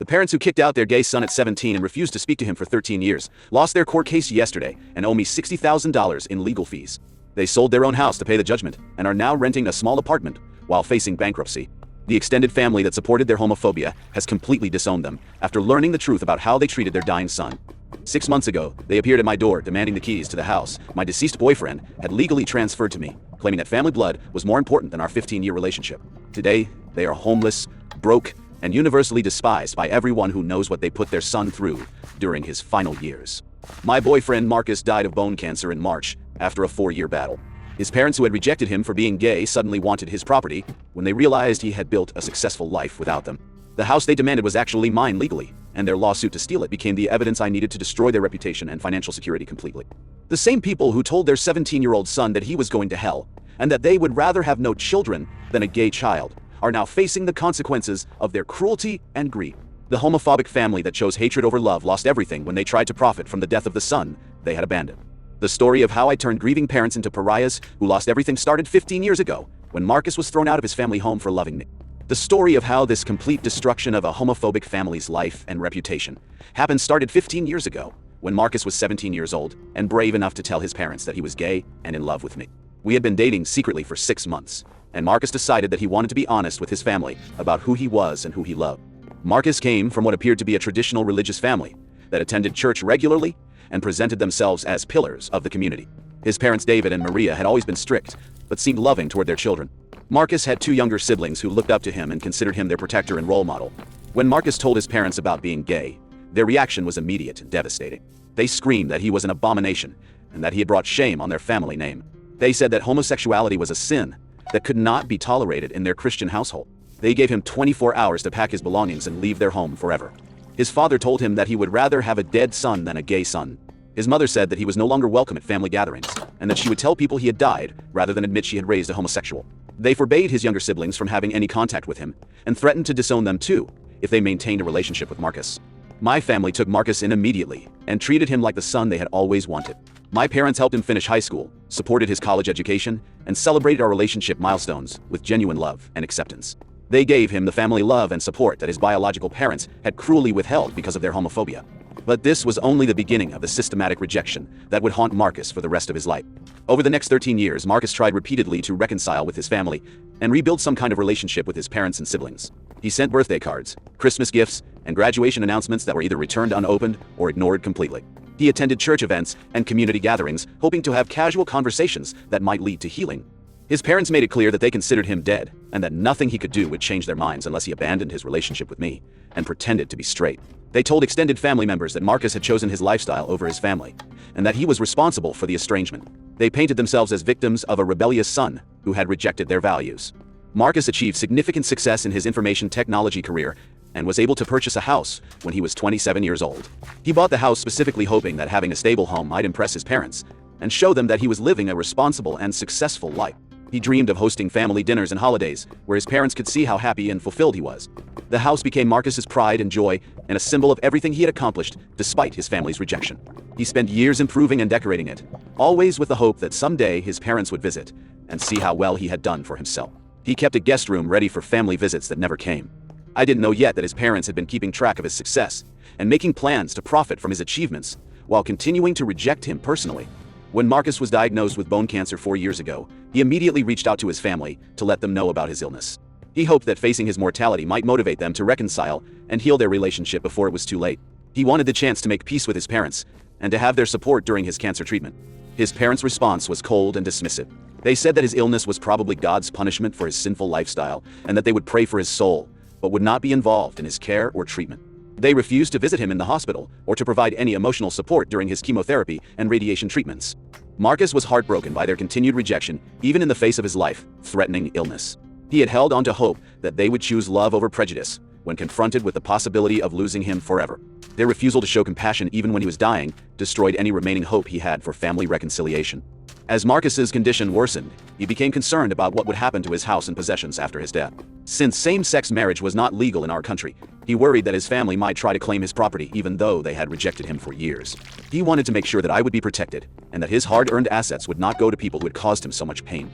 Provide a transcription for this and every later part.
parents who kicked out their gay son at 17 and refused to speak to him for 13 years lost their court case yesterday and owe me $60,000 in legal fees. They sold their own house to pay the judgment and are now renting a small apartment while facing bankruptcy. The extended family that supported their homophobia has completely disowned them after learning the truth about how they treated their dying son. 6 months ago, they appeared at my door demanding the keys to the house my deceased boyfriend had legally transferred to me, claiming that family blood was more important than our 15-year relationship. Today, they are homeless, broke, and universally despised by everyone who knows what they put their son through during his final years. My boyfriend Marcus died of bone cancer in March after a 4-year battle. His parents, who had rejected him for being gay, suddenly wanted his property when they realized he had built a successful life without them. The house they demanded was actually mine legally, and their lawsuit to steal it became the evidence I needed to destroy their reputation and financial security completely. The same people who told their 17-year-old son that he was going to hell, and that they would rather have no children than a gay child, are now facing the consequences of their cruelty and greed. The homophobic family that chose hatred over love lost everything when they tried to profit from the death of the son they had abandoned. The story of how I turned grieving parents into pariahs who lost everything started 15 years ago, when Marcus was thrown out of his family home for loving me. The story of how this complete destruction of a homophobic family's life and reputation happened started 15 years ago, when Marcus was 17 years old and brave enough to tell his parents that he was gay and in love with me. We had been dating secretly for 6 months, and Marcus decided that he wanted to be honest with his family about who he was and who he loved. Marcus came from what appeared to be a traditional religious family that attended church regularly and presented themselves as pillars of the community. His parents, David and Maria, had always been strict, but seemed loving toward their children. Marcus had 2 younger siblings who looked up to him and considered him their protector and role model. When Marcus told his parents about being gay, their reaction was immediate and devastating. They screamed that he was an abomination and that he had brought shame on their family name. They said that homosexuality was a sin that could not be tolerated in their Christian household. They gave him 24 hours to pack his belongings and leave their home forever. His father told him that he would rather have a dead son than a gay son. His mother said that he was no longer welcome at family gatherings, and that she would tell people he had died rather than admit she had raised a homosexual. They forbade his younger siblings from having any contact with him, and threatened to disown them too, if they maintained a relationship with Marcus. My family took Marcus in immediately, and treated him like the son they had always wanted. My parents helped him finish high school, supported his college education, and celebrated our relationship milestones with genuine love and acceptance. They gave him the family love and support that his biological parents had cruelly withheld because of their homophobia. But this was only the beginning of the systematic rejection that would haunt Marcus for the rest of his life. Over the next 13 years, Marcus tried repeatedly to reconcile with his family and rebuild some kind of relationship with his parents and siblings. He sent birthday cards, Christmas gifts, and graduation announcements that were either returned unopened or ignored completely. He attended church events and community gatherings, hoping to have casual conversations that might lead to healing. His parents made it clear that they considered him dead, and that nothing he could do would change their minds unless he abandoned his relationship with me and pretended to be straight. They told extended family members that Marcus had chosen his lifestyle over his family, and that he was responsible for the estrangement. They painted themselves as victims of a rebellious son who had rejected their values. Marcus achieved significant success in his information technology career and was able to purchase a house when he was 27 years old. He bought the house specifically hoping that having a stable home might impress his parents and show them that he was living a responsible and successful life. He dreamed of hosting family dinners and holidays where his parents could see how happy and fulfilled he was. The house became Marcus's pride and joy, and a symbol of everything he had accomplished despite his family's rejection. He spent years improving and decorating it, always with the hope that someday his parents would visit and see how well he had done for himself. He kept a guest room ready for family visits that never came. I didn't know yet that his parents had been keeping track of his success and making plans to profit from his achievements while continuing to reject him personally. When Marcus was diagnosed with bone cancer 4 years ago, he immediately reached out to his family to let them know about his illness. He hoped that facing his mortality might motivate them to reconcile and heal their relationship before it was too late. He wanted the chance to make peace with his parents and to have their support during his cancer treatment. His parents' response was cold and dismissive. They said that his illness was probably God's punishment for his sinful lifestyle and that they would pray for his soul, but would not be involved in his care or treatment. They refused to visit him in the hospital or to provide any emotional support during his chemotherapy and radiation treatments. Marcus was heartbroken by their continued rejection, even in the face of his life-threatening illness. He had held on to hope that they would choose love over prejudice when confronted with the possibility of losing him forever. Their refusal to show compassion even when he was dying destroyed any remaining hope he had for family reconciliation. As Marcus's condition worsened, he became concerned about what would happen to his house and possessions after his death. Since same-sex marriage was not legal in our country, he worried that his family might try to claim his property even though they had rejected him for years. He wanted to make sure that I would be protected and that his hard-earned assets would not go to people who had caused him so much pain.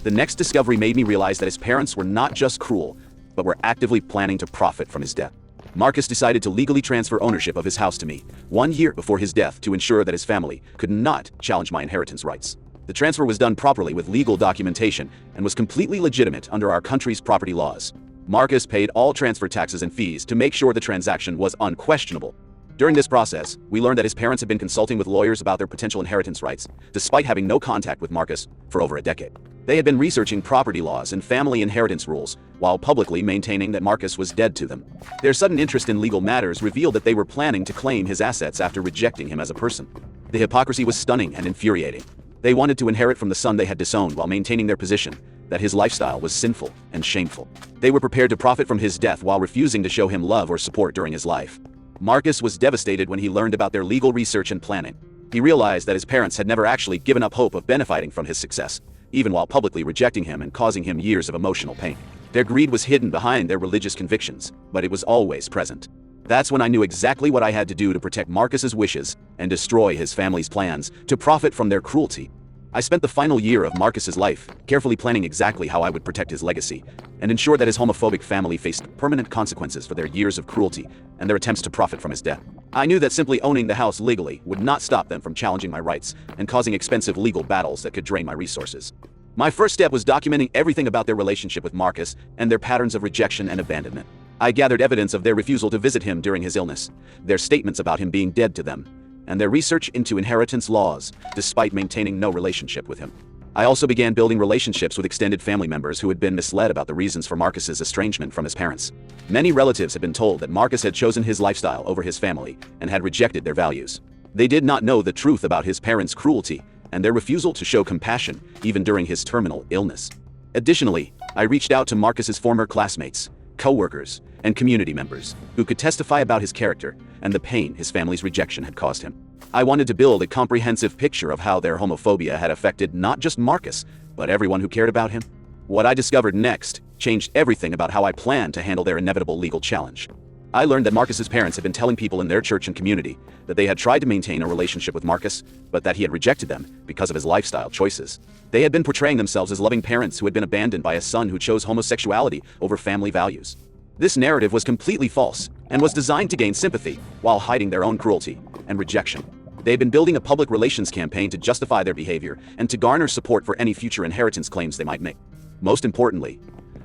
The next discovery made me realize that his parents were not just cruel, but were actively planning to profit from his death. Marcus decided to legally transfer ownership of his house to me 1 year before his death to ensure that his family could not challenge my inheritance rights. The transfer was done properly with legal documentation and was completely legitimate under our country's property laws. Marcus paid all transfer taxes and fees to make sure the transaction was unquestionable. During this process, we learned that his parents had been consulting with lawyers about their potential inheritance rights, despite having no contact with Marcus for over a decade. They had been researching property laws and family inheritance rules, while publicly maintaining that Marcus was dead to them. Their sudden interest in legal matters revealed that they were planning to claim his assets after rejecting him as a person. The hypocrisy was stunning and infuriating. They wanted to inherit from the son they had disowned while maintaining their position that his lifestyle was sinful and shameful. They were prepared to profit from his death while refusing to show him love or support during his life. Marcus was devastated when he learned about their legal research and planning. He realized that his parents had never actually given up hope of benefiting from his success, even while publicly rejecting him and causing him years of emotional pain. Their greed was hidden behind their religious convictions, but it was always present. That's when I knew exactly what I had to do to protect Marcus's wishes and destroy his family's plans to profit from their cruelty. I spent the final year of Marcus's life carefully planning exactly how I would protect his legacy and ensure that his homophobic family faced permanent consequences for their years of cruelty and their attempts to profit from his death. I knew that simply owning the house legally would not stop them from challenging my rights and causing expensive legal battles that could drain my resources. My first step was documenting everything about their relationship with Marcus and their patterns of rejection and abandonment. I gathered evidence of their refusal to visit him during his illness, their statements about him being dead to them, and their research into inheritance laws, despite maintaining no relationship with him. I also began building relationships with extended family members who had been misled about the reasons for Marcus's estrangement from his parents. Many relatives had been told that Marcus had chosen his lifestyle over his family and had rejected their values. They did not know the truth about his parents' cruelty and their refusal to show compassion even during his terminal illness. Additionally, I reached out to Marcus's former classmates, co-workers, and community members who could testify about his character and the pain his family's rejection had caused him. I wanted to build a comprehensive picture of how their homophobia had affected not just Marcus, but everyone who cared about him. What I discovered next changed everything about how I planned to handle their inevitable legal challenge. I learned that Marcus's parents had been telling people in their church and community that they had tried to maintain a relationship with Marcus, but that he had rejected them because of his lifestyle choices. They had been portraying themselves as loving parents who had been abandoned by a son who chose homosexuality over family values. This narrative was completely false and was designed to gain sympathy while hiding their own cruelty and rejection. They had been building a public relations campaign to justify their behavior and to garner support for any future inheritance claims they might make. Most importantly,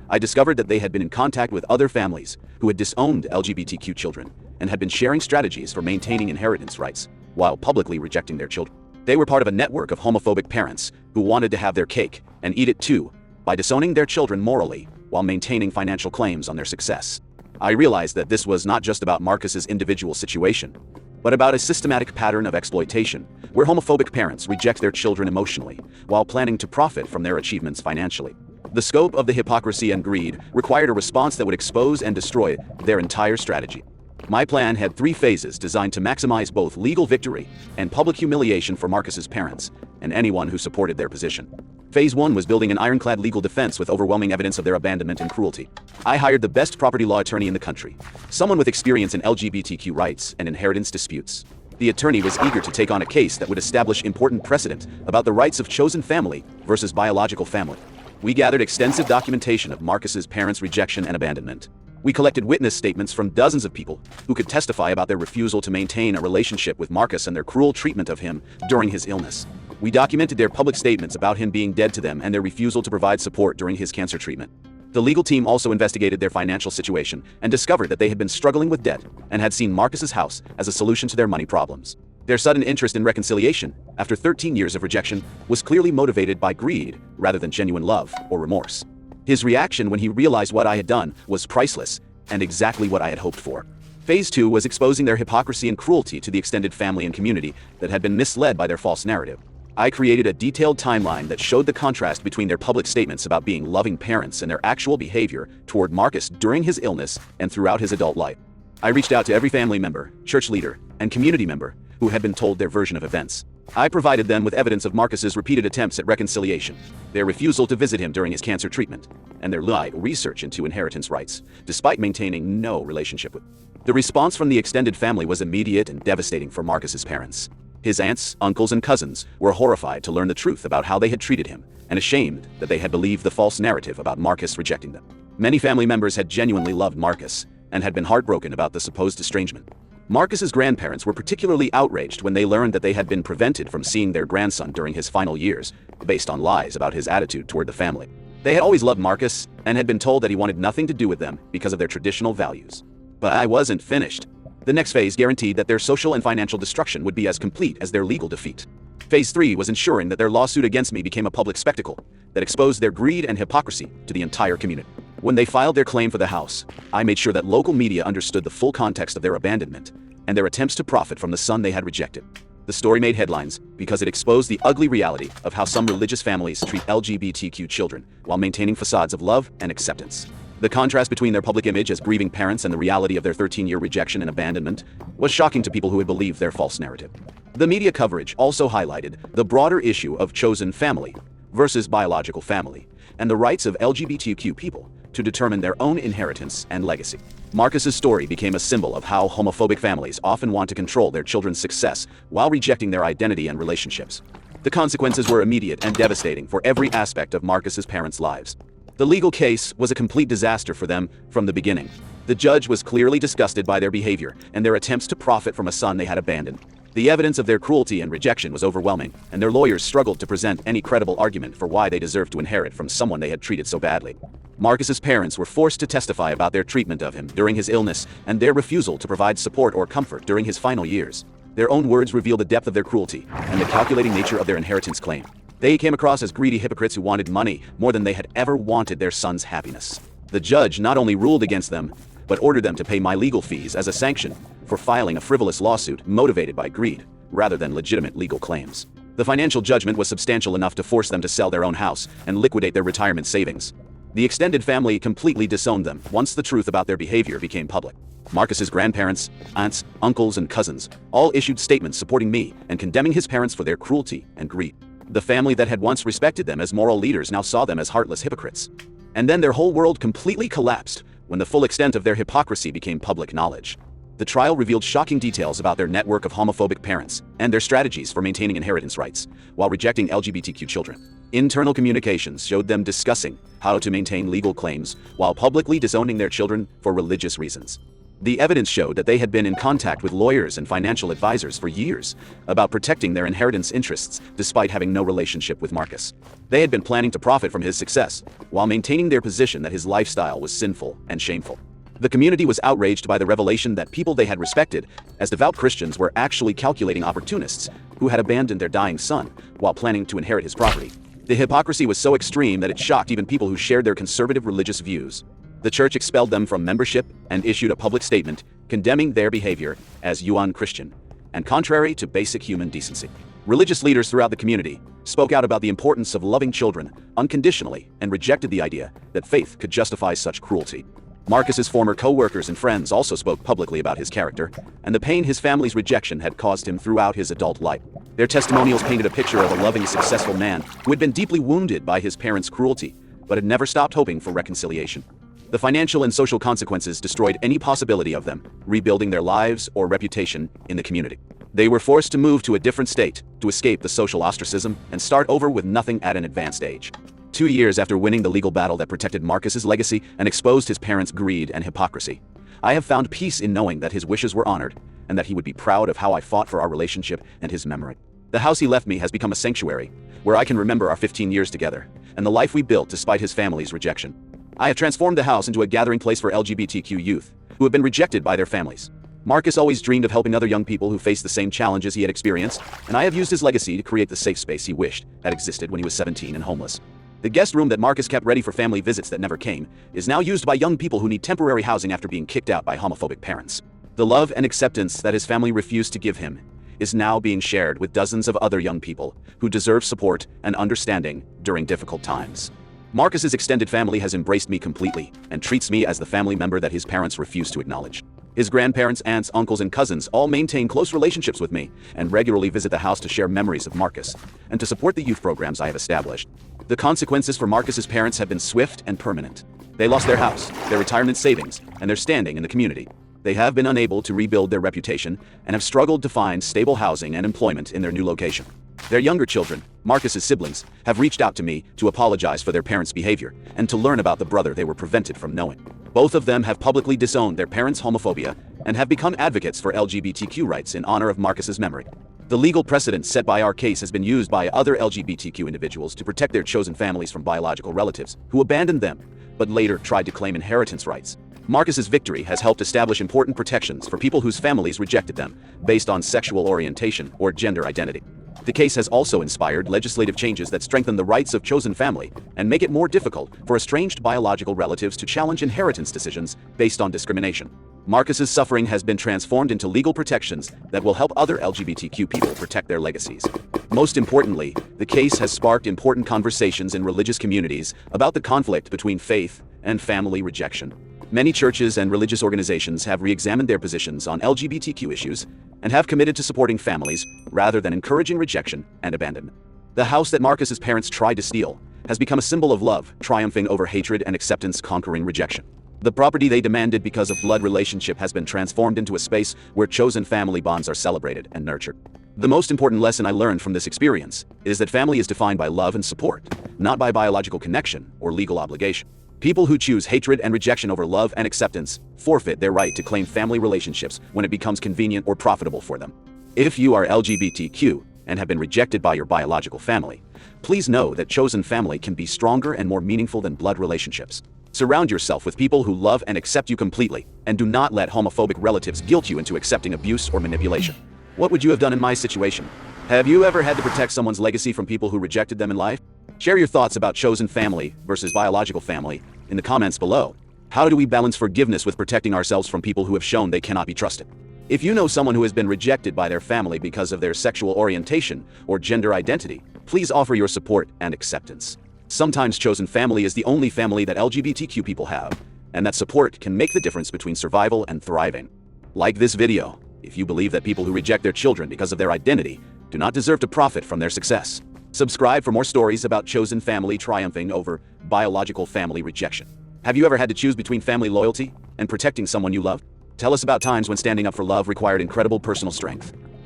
I discovered that they had been in contact with other families who had disowned LGBTQ children and had been sharing strategies for maintaining inheritance rights while publicly rejecting their children. They were part of a network of homophobic parents who wanted to have their cake and eat it too by disowning their children morally while maintaining financial claims on their success. I realized that this was not just about Marcus's individual situation, but about a systematic pattern of exploitation where homophobic parents reject their children emotionally while planning to profit from their achievements financially. The scope of the hypocrisy and greed required a response that would expose and destroy their entire strategy. My plan had 3 phases designed to maximize both legal victory and public humiliation for Marcus's parents and anyone who supported their position. Phase 1 was building an ironclad legal defense with overwhelming evidence of their abandonment and cruelty. I hired the best property law attorney in the country, someone with experience in LGBTQ rights and inheritance disputes. The attorney was eager to take on a case that would establish important precedent about the rights of chosen family versus biological family. We gathered extensive documentation of Marcus's parents' rejection and abandonment. We collected witness statements from dozens of people who could testify about their refusal to maintain a relationship with Marcus and their cruel treatment of him during his illness. We documented their public statements about him being dead to them and their refusal to provide support during his cancer treatment. The legal team also investigated their financial situation and discovered that they had been struggling with debt and had seen Marcus's house as a solution to their money problems. Their sudden interest in reconciliation, after 13 years of rejection, was clearly motivated by greed rather than genuine love or remorse. His reaction when he realized what I had done was priceless and exactly what I had hoped for. Phase 2 was exposing their hypocrisy and cruelty to the extended family and community that had been misled by their false narrative. I created a detailed timeline that showed the contrast between their public statements about being loving parents and their actual behavior toward Marcus during his illness and throughout his adult life. I reached out to every family member, church leader, and community member who had been told their version of events. I provided them with evidence of Marcus's repeated attempts at reconciliation, their refusal to visit him during his cancer treatment, and their legal research into inheritance rights, despite maintaining no relationship with. The response from the extended family was immediate and devastating for Marcus's parents. His aunts, uncles, and cousins were horrified to learn the truth about how they had treated him, and ashamed that they had believed the false narrative about Marcus rejecting them. Many family members had genuinely loved Marcus and had been heartbroken about the supposed estrangement. Marcus's grandparents were particularly outraged when they learned that they had been prevented from seeing their grandson during his final years, based on lies about his attitude toward the family. They had always loved Marcus and had been told that he wanted nothing to do with them because of their traditional values. But I wasn't finished. The next phase guaranteed that their social and financial destruction would be as complete as their legal defeat. Phase 3 was ensuring that their lawsuit against me became a public spectacle that exposed their greed and hypocrisy to the entire community. When they filed their claim for the house, I made sure that local media understood the full context of their abandonment and their attempts to profit from the son they had rejected. The story made headlines because it exposed the ugly reality of how some religious families treat LGBTQ children while maintaining facades of love and acceptance. The contrast between their public image as grieving parents and the reality of their 13-year rejection and abandonment was shocking to people who had believed their false narrative. The media coverage also highlighted the broader issue of chosen family versus biological family and the rights of LGBTQ people to determine their own inheritance and legacy. Marcus's story became a symbol of how homophobic families often want to control their children's success while rejecting their identity and relationships. The consequences were immediate and devastating for every aspect of Marcus's parents' lives. The legal case was a complete disaster for them from the beginning. The judge was clearly disgusted by their behavior and their attempts to profit from a son they had abandoned. The evidence of their cruelty and rejection was overwhelming, and their lawyers struggled to present any credible argument for why they deserved to inherit from someone they had treated so badly. Marcus's parents were forced to testify about their treatment of him during his illness and their refusal to provide support or comfort during his final years. Their own words reveal the depth of their cruelty and the calculating nature of their inheritance claim. They came across as greedy hypocrites who wanted money more than they had ever wanted their son's happiness. The judge not only ruled against them, but ordered them to pay my legal fees as a sanction for filing a frivolous lawsuit motivated by greed, rather than legitimate legal claims. The financial judgment was substantial enough to force them to sell their own house and liquidate their retirement savings. The extended family completely disowned them once the truth about their behavior became public. Marcus's grandparents, aunts, uncles, and cousins all issued statements supporting me and condemning his parents for their cruelty and greed. The family that had once respected them as moral leaders now saw them as heartless hypocrites. And then their whole world completely collapsed when the full extent of their hypocrisy became public knowledge. The trial revealed shocking details about their network of homophobic parents and their strategies for maintaining inheritance rights while rejecting LGBTQ children. Internal communications showed them discussing how to maintain legal claims while publicly disowning their children for religious reasons. The evidence showed that they had been in contact with lawyers and financial advisors for years about protecting their inheritance interests despite having no relationship with Marcus. They had been planning to profit from his success while maintaining their position that his lifestyle was sinful and shameful. The community was outraged by the revelation that people they had respected as devout Christians were actually calculating opportunists who had abandoned their dying son while planning to inherit his property. The hypocrisy was so extreme that it shocked even people who shared their conservative religious views. The church expelled them from membership and issued a public statement condemning their behavior as un-Christian and contrary to basic human decency. Religious leaders throughout the community spoke out about the importance of loving children unconditionally and rejected the idea that faith could justify such cruelty. Marcus's former co-workers and friends also spoke publicly about his character and the pain his family's rejection had caused him throughout his adult life. Their testimonials painted a picture of a loving, successful man who had been deeply wounded by his parents' cruelty, but had never stopped hoping for reconciliation. The financial and social consequences destroyed any possibility of them rebuilding their lives or reputation in the community. They were forced to move to a different state to escape the social ostracism and start over with nothing at an advanced age. 2 years after winning the legal battle that protected Marcus's legacy and exposed his parents' greed and hypocrisy, I have found peace in knowing that his wishes were honored and that he would be proud of how I fought for our relationship and his memory. The house he left me has become a sanctuary where I can remember our 15 years together and the life we built despite his family's rejection. I have transformed the house into a gathering place for LGBTQ youth who have been rejected by their families. Marcus always dreamed of helping other young people who faced the same challenges he had experienced, and I have used his legacy to create the safe space he wished had existed when he was 17 and homeless. The guest room that Marcus kept ready for family visits that never came is now used by young people who need temporary housing after being kicked out by homophobic parents. The love and acceptance that his family refused to give him is now being shared with dozens of other young people who deserve support and understanding during difficult times. Marcus's extended family has embraced me completely and treats me as the family member that his parents refused to acknowledge. His grandparents, aunts, uncles, and cousins all maintain close relationships with me and regularly visit the house to share memories of Marcus and to support the youth programs I have established. The consequences for Marcus's parents have been swift and permanent. They lost their house, their retirement savings, and their standing in the community. They have been unable to rebuild their reputation and have struggled to find stable housing and employment in their new location. Their younger children, Marcus's siblings, have reached out to me to apologize for their parents' behavior and to learn about the brother they were prevented from knowing. Both of them have publicly disowned their parents' homophobia and have become advocates for LGBTQ rights in honor of Marcus's memory. The legal precedent set by our case has been used by other LGBTQ individuals to protect their chosen families from biological relatives who abandoned them, but later tried to claim inheritance rights. Marcus's victory has helped establish important protections for people whose families rejected them based on sexual orientation or gender identity. The case has also inspired legislative changes that strengthen the rights of chosen family and make it more difficult for estranged biological relatives to challenge inheritance decisions based on discrimination. Marcus's suffering has been transformed into legal protections that will help other LGBTQ people protect their legacies. Most importantly, the case has sparked important conversations in religious communities about the conflict between faith and family rejection. Many churches and religious organizations have re-examined their positions on LGBTQ issues and have committed to supporting families rather than encouraging rejection and abandonment. The house that Marcus's parents tried to steal has become a symbol of love, triumphing over hatred and acceptance, conquering rejection. The property they demanded because of blood relationship has been transformed into a space where chosen family bonds are celebrated and nurtured. The most important lesson I learned from this experience is that family is defined by love and support, not by biological connection or legal obligation. People who choose hatred and rejection over love and acceptance forfeit their right to claim family relationships when it becomes convenient or profitable for them. If you are LGBTQ and have been rejected by your biological family, please know that chosen family can be stronger and more meaningful than blood relationships. Surround yourself with people who love and accept you completely, and do not let homophobic relatives guilt you into accepting abuse or manipulation. What would you have done in my situation? Have you ever had to protect someone's legacy from people who rejected them in life? Share your thoughts about chosen family versus biological family in the comments below. How do we balance forgiveness with protecting ourselves from people who have shown they cannot be trusted? If you know someone who has been rejected by their family because of their sexual orientation or gender identity, please offer your support and acceptance. Sometimes chosen family is the only family that LGBTQ people have, and that support can make the difference between survival and thriving. Like this video if you believe that people who reject their children because of their identity do not deserve to profit from their success. Subscribe for more stories about chosen family triumphing over biological family rejection. Have you ever had to choose between family loyalty and protecting someone you loved? Tell us about times when standing up for love required incredible personal strength.